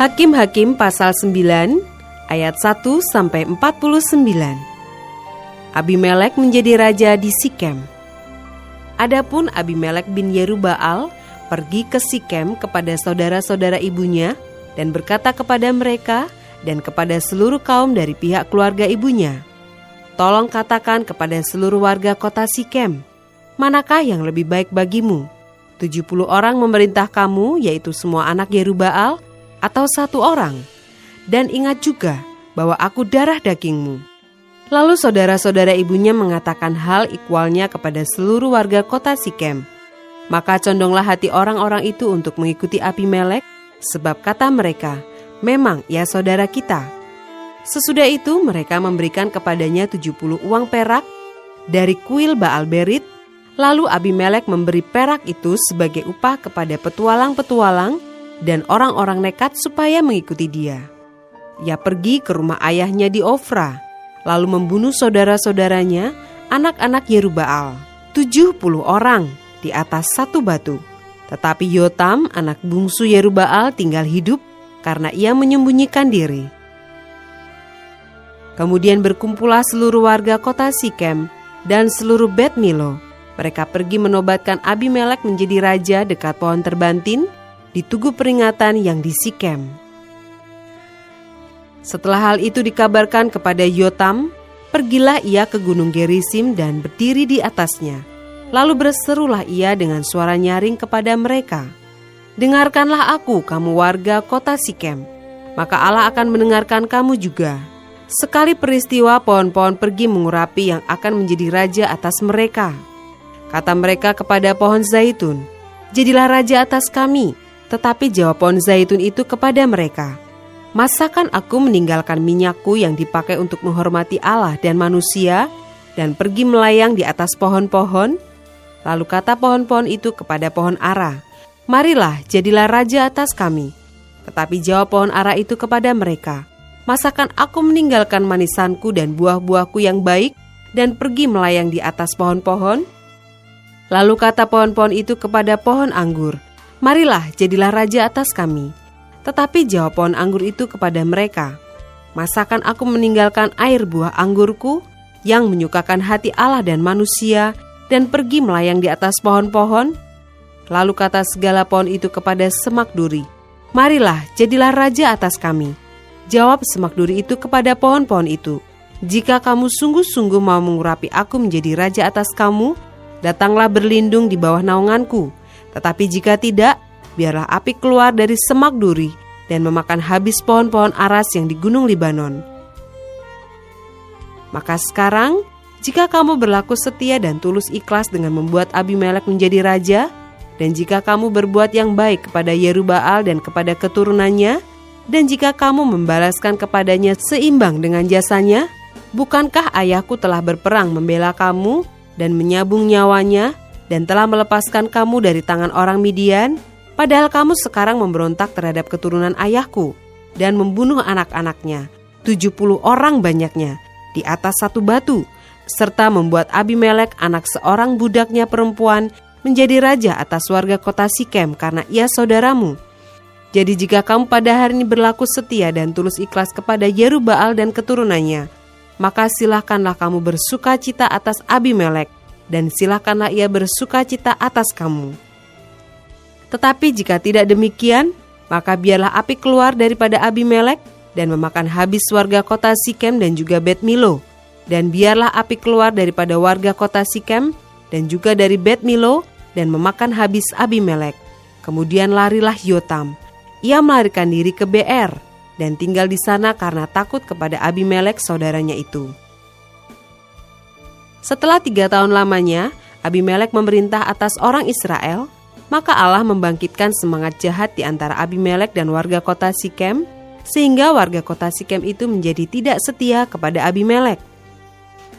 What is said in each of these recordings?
Hakim-Hakim pasal 9 ayat 1-49. Abimelek menjadi raja di Sikem. Adapun Abimelek bin Yerubbaal pergi ke Sikem kepada saudara-saudara ibunya dan berkata kepada mereka dan kepada seluruh kaum dari pihak keluarga ibunya, "Tolong katakan kepada seluruh warga kota Sikem, manakah yang lebih baik bagimu? 70 orang memerintah kamu, yaitu semua anak Yerubbaal, atau 1 orang? Dan ingat juga bahwa aku darah dagingmu." Lalu saudara-saudara ibunya mengatakan hal ikwalnya kepada seluruh warga kota Sikem. Maka condonglah hati orang-orang itu untuk mengikuti Abimelek, sebab kata mereka, "Memang ia saudara kita." Sesudah itu mereka memberikan kepadanya 70 uang perak dari kuil Baal Berit. Lalu Abimelek memberi perak itu sebagai upah kepada petualang-petualang dan orang-orang nekat supaya mengikuti dia. Ia pergi ke rumah ayahnya di Ofra, lalu membunuh saudara-saudaranya, anak-anak Yerubbaal, 70 orang di atas satu batu. Tetapi Yotam, anak bungsu Yerubbaal, tinggal hidup karena ia menyembunyikan diri. Kemudian berkumpullah seluruh warga kota Sikem dan seluruh Bet Milo. Mereka pergi menobatkan Abimelek menjadi raja dekat pohon terbantin di tugu peringatan yang di Sikem. Setelah hal itu dikabarkan kepada Yotam, pergilah ia ke gunung Gerisim dan berdiri di atasnya. Lalu berserulah ia dengan suara nyaring kepada mereka, "Dengarkanlah aku, kamu warga kota Sikem, maka Allah akan mendengarkan kamu juga. Sekali peristiwa pohon-pohon pergi mengurapi yang akan menjadi raja atas mereka." Kata mereka kepada pohon zaitun, "Jadilah raja atas kami." Tetapi jawab pohon zaitun itu kepada mereka, "Masakan aku meninggalkan minyakku yang dipakai untuk menghormati Allah dan manusia dan pergi melayang di atas pohon-pohon?" Lalu kata pohon-pohon itu kepada pohon ara, "Marilah, jadilah raja atas kami." Tetapi jawab pohon ara itu kepada mereka, "Masakan aku meninggalkan manisanku dan buah-buahku yang baik dan pergi melayang di atas pohon-pohon?" Lalu kata pohon-pohon itu kepada pohon anggur, "Marilah, jadilah raja atas kami." Tetapi jawab pohon anggur itu kepada mereka, "Masakan aku meninggalkan air buah anggurku yang menyukakan hati Allah dan manusia dan pergi melayang di atas pohon-pohon?" Lalu kata segala pohon itu kepada semak duri, "Marilah, jadilah raja atas kami." Jawab semak duri itu kepada pohon-pohon itu, "Jika kamu sungguh-sungguh mau mengurapi aku menjadi raja atas kamu, datanglah berlindung di bawah naunganku. Tetapi jika tidak, biarlah api keluar dari semak duri dan memakan habis pohon-pohon aras yang di gunung Libanon. Maka sekarang, jika kamu berlaku setia dan tulus ikhlas dengan membuat Abimelek menjadi raja, dan jika kamu berbuat yang baik kepada Yerubbaal dan kepada keturunannya, dan jika kamu membalaskan kepadanya seimbang dengan jasanya, bukankah ayahku telah berperang membela kamu dan menyabung nyawanya, dan telah melepaskan kamu dari tangan orang Midian? Padahal kamu sekarang memberontak terhadap keturunan ayahku dan membunuh anak-anaknya, 70 orang banyaknya, di atas satu batu, serta membuat Abimelek anak seorang budaknya perempuan menjadi raja atas warga kota Sikem karena ia saudaramu. Jadi jika kamu pada hari ini berlaku setia dan tulus ikhlas kepada Yerubbaal dan keturunannya, maka silahkanlah kamu bersuka cita atas Abimelek, dan silahkanlah ia bersuka cita atas kamu. Tetapi jika tidak demikian, maka biarlah api keluar daripada Abimelek dan memakan habis warga kota Sikem dan juga Bet Milo, dan biarlah api keluar daripada warga kota Sikem dan juga dari Bet Milo dan memakan habis Abimelek. Kemudian larilah Yotam. Ia melarikan diri ke Beer dan tinggal di sana karena takut kepada Abimelek saudaranya itu. Setelah 3 tahun lamanya, Abimelek memerintah atas orang Israel, maka Allah membangkitkan semangat jahat di antara Abimelek dan warga kota Sikem, sehingga warga kota Sikem itu menjadi tidak setia kepada Abimelek.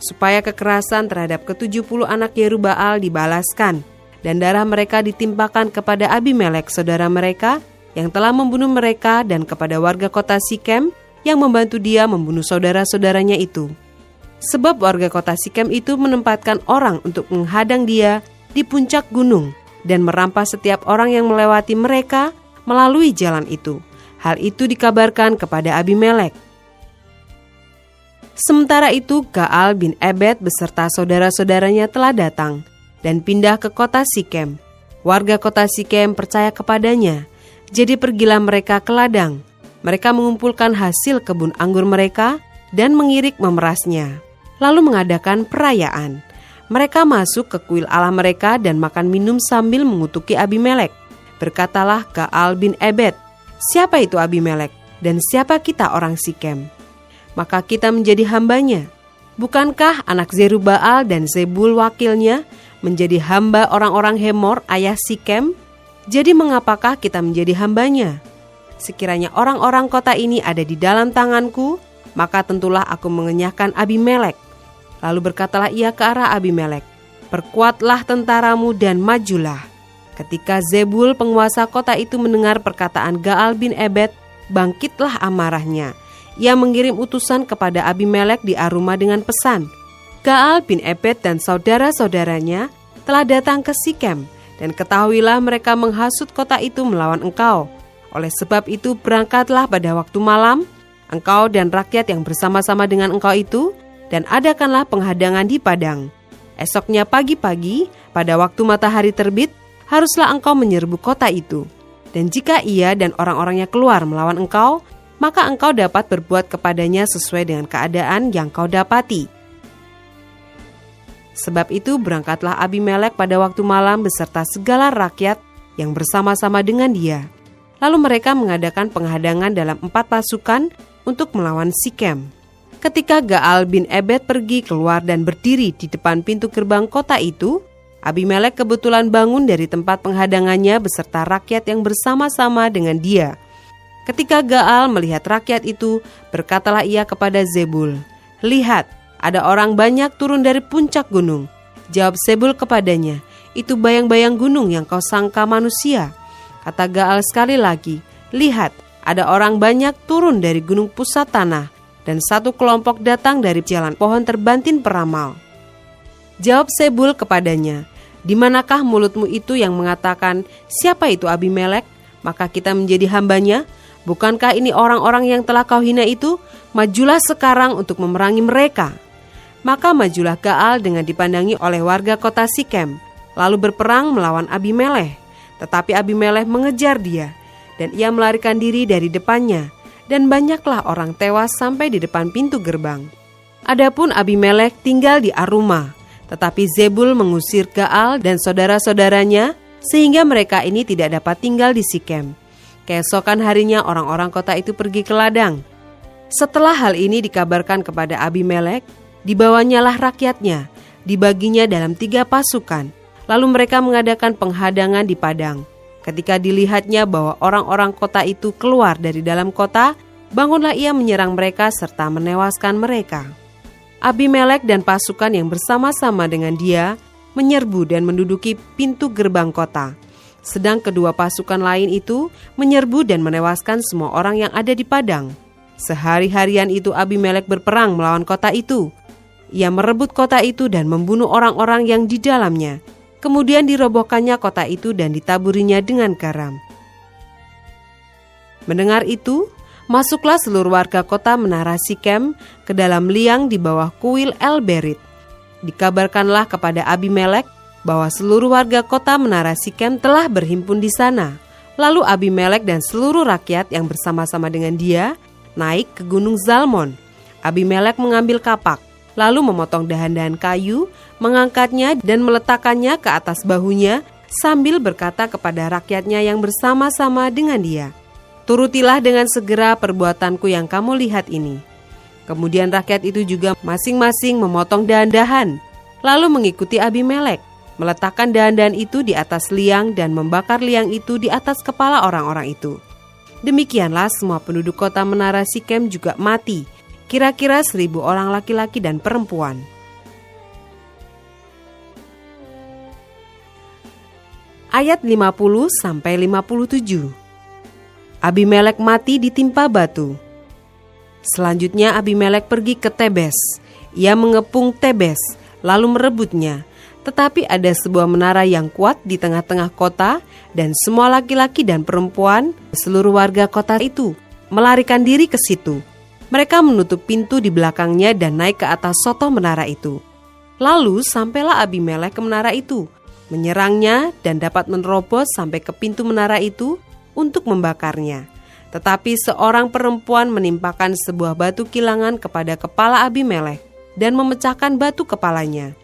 Supaya kekerasan terhadap ke-70 anak Yerubbaal dibalaskan, dan darah mereka ditimpakan kepada Abimelek saudara mereka, yang telah membunuh mereka, dan kepada warga kota Sikem yang membantu dia membunuh saudara-saudaranya itu. Sebab warga kota Sikem itu menempatkan orang untuk menghadang dia di puncak gunung dan merampas setiap orang yang melewati mereka melalui jalan itu. Hal itu dikabarkan kepada Abimelek. Sementara itu Gaal bin Ebed beserta saudara-saudaranya telah datang dan pindah ke kota Sikem. Warga kota Sikem percaya kepadanya, jadi pergilah mereka ke ladang. Mereka mengumpulkan hasil kebun anggur mereka dan mengirik memerasnya, lalu mengadakan perayaan. Mereka masuk ke kuil Allah mereka dan makan minum sambil mengutuki Abimelek. Berkatalah Gaal bin Ebed, "Siapa itu Abimelek dan siapa kita orang Sikem? Maka kita menjadi hambanya. Bukankah anak Zerubbaal dan Zebul wakilnya menjadi hamba orang-orang Hemor ayah Sikem? Jadi mengapakah kita menjadi hambanya? Sekiranya orang-orang kota ini ada di dalam tanganku, maka tentulah aku mengenyahkan Abimelek." Lalu berkatalah ia ke arah Abimelek, "Perkuatlah tentaramu dan majulah." Ketika Zebul penguasa kota itu mendengar perkataan Gaal bin Ebed, bangkitlah amarahnya. Ia mengirim utusan kepada Abimelek di Aruma dengan pesan, "Gaal bin Ebed dan saudara-saudaranya telah datang ke Sikem, dan ketahuilah mereka menghasut kota itu melawan engkau. Oleh sebab itu berangkatlah pada waktu malam, engkau dan rakyat yang bersama-sama dengan engkau itu, dan adakanlah penghadangan di padang. Esoknya pagi-pagi, pada waktu matahari terbit, haruslah engkau menyerbu kota itu. Dan jika ia dan orang-orangnya keluar melawan engkau, maka engkau dapat berbuat kepadanya sesuai dengan keadaan yang kau dapati." Sebab itu berangkatlah Abimelek pada waktu malam beserta segala rakyat yang bersama-sama dengan dia. Lalu mereka mengadakan penghadangan dalam 4 pasukan untuk melawan Sikem. Ketika Gaal bin Ebed pergi keluar dan berdiri di depan pintu gerbang kota itu, Abimelek kebetulan bangun dari tempat penghadangannya beserta rakyat yang bersama-sama dengan dia. Ketika Gaal melihat rakyat itu, berkatalah ia kepada Zebul, "Lihat, ada orang banyak turun dari puncak gunung." Jawab Zebul kepadanya, "Itu bayang-bayang gunung yang kau sangka manusia." Kata Gaal sekali lagi, "Lihat, ada orang banyak turun dari gunung pusat tanah, dan satu kelompok datang dari jalan pohon terbantin peramal." Jawab Zebul kepadanya, "Di manakah mulutmu itu yang mengatakan, 'Siapa itu Abimelek? Maka kita menjadi hambanya'? Bukankah ini orang-orang yang telah kau hina itu? Majulah sekarang untuk memerangi mereka." Maka majulah Gaal dengan dipandangi oleh warga kota Sikem, lalu berperang melawan Abimelek. Tetapi Abimelek mengejar dia, dan ia melarikan diri dari depannya, dan banyaklah orang tewas sampai di depan pintu gerbang. Adapun Abimelek tinggal di Aruma, tetapi Zebul mengusir Gaal dan saudara-saudaranya, sehingga mereka ini tidak dapat tinggal di Sikem. Keesokan harinya orang-orang kota itu pergi ke ladang. Setelah hal ini dikabarkan kepada Abimelek, dibawanyalah rakyatnya, dibaginya dalam 3 pasukan. Lalu mereka mengadakan penghadangan di padang. Ketika dilihatnya bahwa orang-orang kota itu keluar dari dalam kota, bangunlah ia menyerang mereka serta menewaskan mereka. Abimelek dan pasukan yang bersama-sama dengan dia menyerbu dan menduduki pintu gerbang kota. Sedang kedua pasukan lain itu menyerbu dan menewaskan semua orang yang ada di padang. Sehari-harian itu Abimelek berperang melawan kota itu. Ia merebut kota itu dan membunuh orang-orang yang di dalamnya. Kemudian dirobohkannya kota itu dan ditaburinya dengan garam. Mendengar itu, masuklah seluruh warga kota menara Sikem ke dalam liang di bawah kuil El-Berit. Dikabarkanlah kepada Abimelek bahwa seluruh warga kota menara Sikem telah berhimpun di sana. Lalu Abimelek dan seluruh rakyat yang bersama-sama dengan dia naik ke gunung Zalmon. Abimelek mengambil kapak, lalu memotong dahan-dahan kayu, mengangkatnya dan meletakkannya ke atas bahunya sambil berkata kepada rakyatnya yang bersama-sama dengan dia, "Turutilah dengan segera perbuatanku yang kamu lihat ini." Kemudian rakyat itu juga masing-masing memotong dahan-dahan, lalu mengikuti Abimelek, meletakkan dahan-dahan itu di atas liang dan membakar liang itu di atas kepala orang-orang itu. Demikianlah semua penduduk kota menara Sikem juga mati, kira-kira 1.000 orang laki-laki dan perempuan. Ayat 50-57. Abimelek mati ditimpa batu. Selanjutnya Abimelek pergi ke Tebes. Ia mengepung Tebes, lalu merebutnya. Tetapi ada sebuah menara yang kuat di tengah-tengah kota, dan semua laki-laki dan perempuan seluruh warga kota itu melarikan diri ke situ. Mereka menutup pintu di belakangnya dan naik ke atas sotoh menara itu. Lalu sampailah Abimelek ke menara itu, menyerangnya dan dapat menerobos sampai ke pintu menara itu untuk membakarnya. Tetapi seorang perempuan menimpakan sebuah batu kilangan kepada kepala Abimelek dan memecahkan batu kepalanya.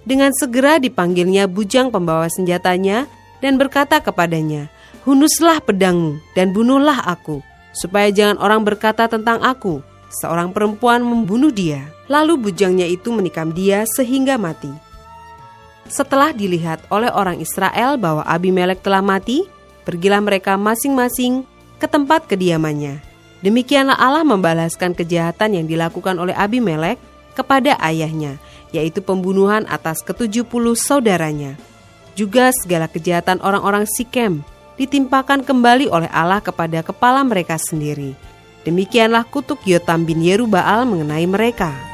Dengan segera dipanggilnya bujang pembawa senjatanya dan berkata kepadanya, "Hunuslah pedangmu dan bunuhlah aku, supaya jangan orang berkata tentang aku, seorang perempuan membunuh dia." Lalu bujangnya itu menikam dia sehingga mati. Setelah dilihat oleh orang Israel bahwa Abimelek telah mati, pergilah mereka masing-masing ke tempat kediamannya. Demikianlah Allah membalaskan kejahatan yang dilakukan oleh Abimelek kepada ayahnya, yaitu pembunuhan atas ke-70 saudaranya. Juga segala kejahatan orang-orang Sikem ditimpakan kembali oleh Allah kepada kepala mereka sendiri. Demikianlah kutuk Yotam bin Yerubbaal mengenai mereka.